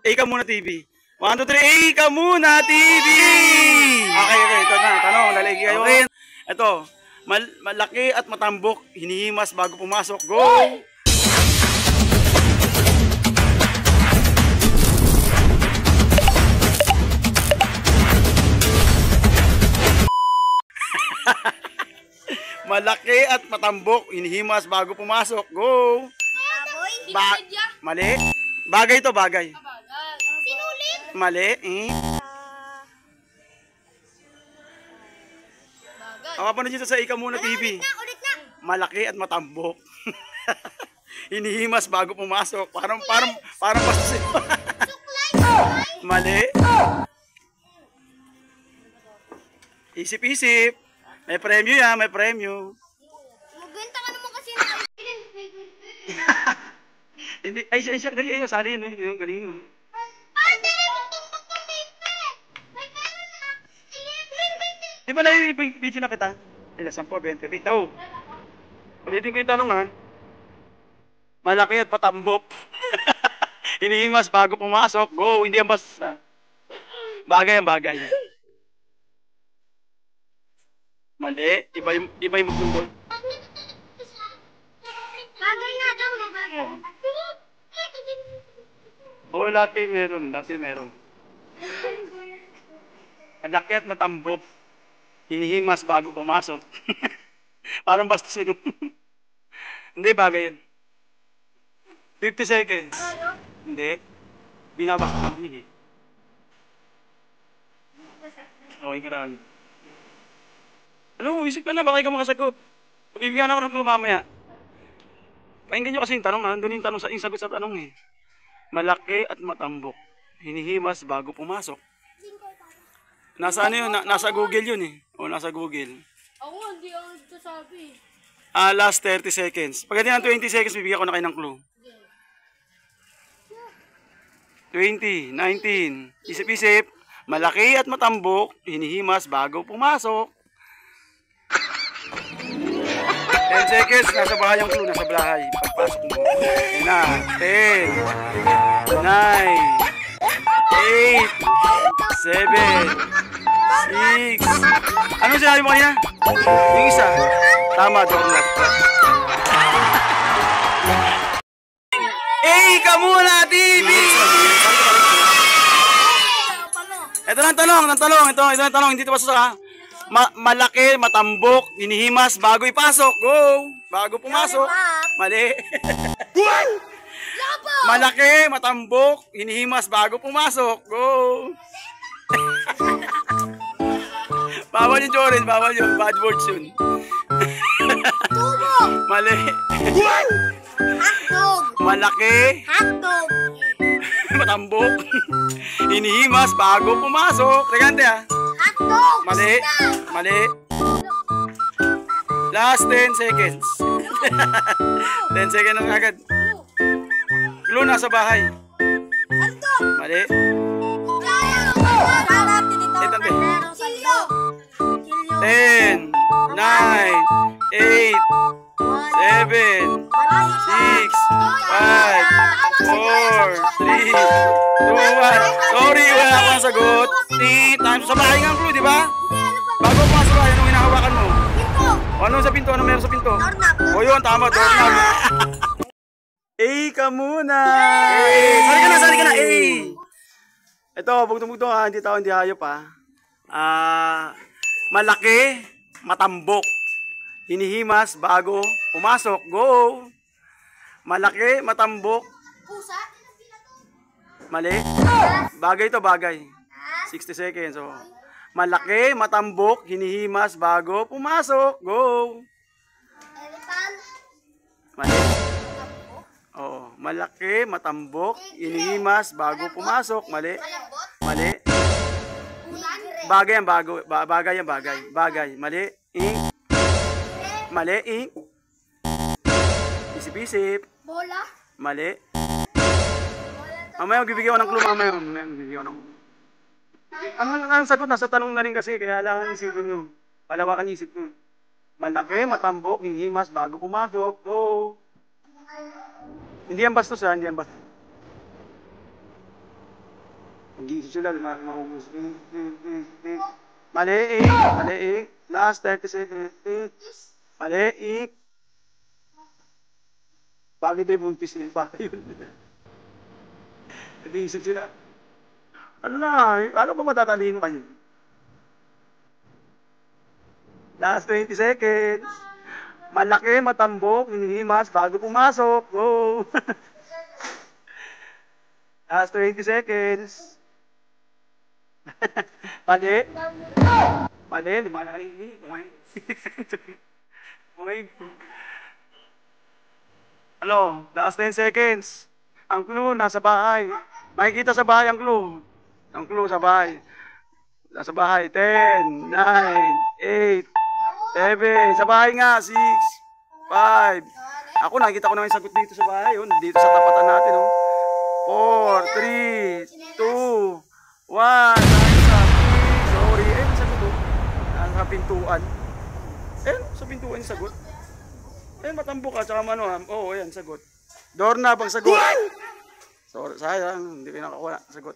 Ika Muna TV. 1, 2, 3, Ika Muna TV! Okay, ito na. Tanong, lalagi kayo. Okay. Ito, malaki at matambok, hinihimas bago pumasok. Go! Malaki at matambok, hinihimas bago pumasok. Go! Mali. Bagay to, bagay. Sinulit. Mali. Kapanood dito sa Ika Muna TV. Ulit na. Malaki at matambok. Hinihimas bago pumasok. Parang pastusin. Mali. Isip-isip. May premyo yan, may premyo. Magbenta ka naman kasi na. Hindi, ay siya, dali ayo, sali yun yung galing. Di ba na yung video na kita? Ila, 10, 20, bitaw. Ulitin ko yung tanong ha. Malaki at patambok. Hinihimas bago pumasok. Go, hindi yan basta. Bagay ang bagay. Mali, iba yung magsumbol. Bagay nga daw, bagay. Oo, laki meron. Malaki at matambok. Hinihimas bago pumasok. Parang basta sino. Hindi, bagay yun. 50 seconds. Hindi. Binabak ko hindi. Okay ka lang. Ano, isip ka na, baka ikaw makasagot. Pag-ibigyan ako ng mamaya. Pakinggan nyo kasi yung tanong, doon yung tanong yung sagot sa tanong eh. Malaki at matambok. Hinihimas bago pumasok. Nasa ano yun? Nasa Google yun eh. O nasa Google. Ako hindi ako nagsasabi. Last 30 seconds. Pagdating ng 20 seconds, bibigyan ko na kayo ng clue. 20, 19, isip-isip. Malaki at matambok. Hinihimas bago pumasok. 10 seconds, nasa bahay yung clue, nasa bahay. Pagpasok mo. Ayun na. 10, 9, 8, 7, 6. Ano sinabi mo kanina? Yung isa. Tama, doorknob. Ika Muna TV! Ito na ang tanong. Ito na ang tanong. Dito pa sa malaki, matambok, hinihimas bago ipasok. Go! Bago pumasok. Mali. Malaki, matambok, hinihimas bago pumasok. Go! Bawal yung Jorin, bawal yung bad words yun. Mali. Hotdog. Malaki, Hotdog. matambok, hinihimas bago pumasok. Regante ha. Hotdog. Mali. Last 10 seconds. 10 seconds na agad. Clue nasa bahay. Hotdog. Mali. Silyo. 10, 9, 8, 7, 6, 5, 4, 3, 2, 1. Sorry, wala akong sagot. Time sa bahay nga ang clue, di ba? Bago pumasok ka, anong hinahawakan mo? Ano sa pinto? Ano meron sa pinto? O yun, tama, doorknob. Ika Muna! Sali ka na! Ito, bugtong-bugtong ha, hindi tao, hindi hayop ha. Malaki, matambok, hinihimas bago pumasok. Go! Malaki, matambok. Pusa? Mali. Bagay to, bagay. 60 seconds. Oh. Malaki, matambok, hinihimas bago pumasok. Go! Elephant? Mali. Oo. Malaki, matambok, hinihimas bago pumasok. Mali. Mali. Bagay ang bagay. Bagay. Mali. Mali. Isip-isip. Bola? Mali. Mamaya magbibigyan ko ng clue mamaya. Ang sagot nasa tanong na rin kasi kaya kailangan isipin nyo. Palawakan isip nyo. Malaki, matambok, hinihimas bago pumasok. Go! Hindi yan bastos ha, hindi yan bastos. Mag-iisip sila, marunong. Mali, mali. Last 30 seconds. Mali. Bakit tayo buntis yun? Bakit yun? Nag-iisip sila. Ano na, ano ba matatalino kayo? Last 20 seconds. Malaki, matambok, hinihimas, bago pumasok. Go! Last 20 seconds. Mali. Mali, di ba naihi? Okay. Ano, last 10 seconds. Ang clue, nasa bahay. Makikita sa bahay ang clue. Ang clue sa bahay. Nasa bahay. 10, 9, 8, 7. Sa bahay nga. 6, 5. Ako, nakikita ko na yung sagot dito sa bahay. Yun, dito sa tapatan natin. Oh. 4, 3, 2, 1. Sorry. Ang sagot. Oh. Nasa pintuan. Sa pintuan yung sagot. Matambok ka, tsaka ano ha. Oo, ayan, sagot. Doorknob ang sagot. Sorry, sayang, hindi pinakakuha. Sagot.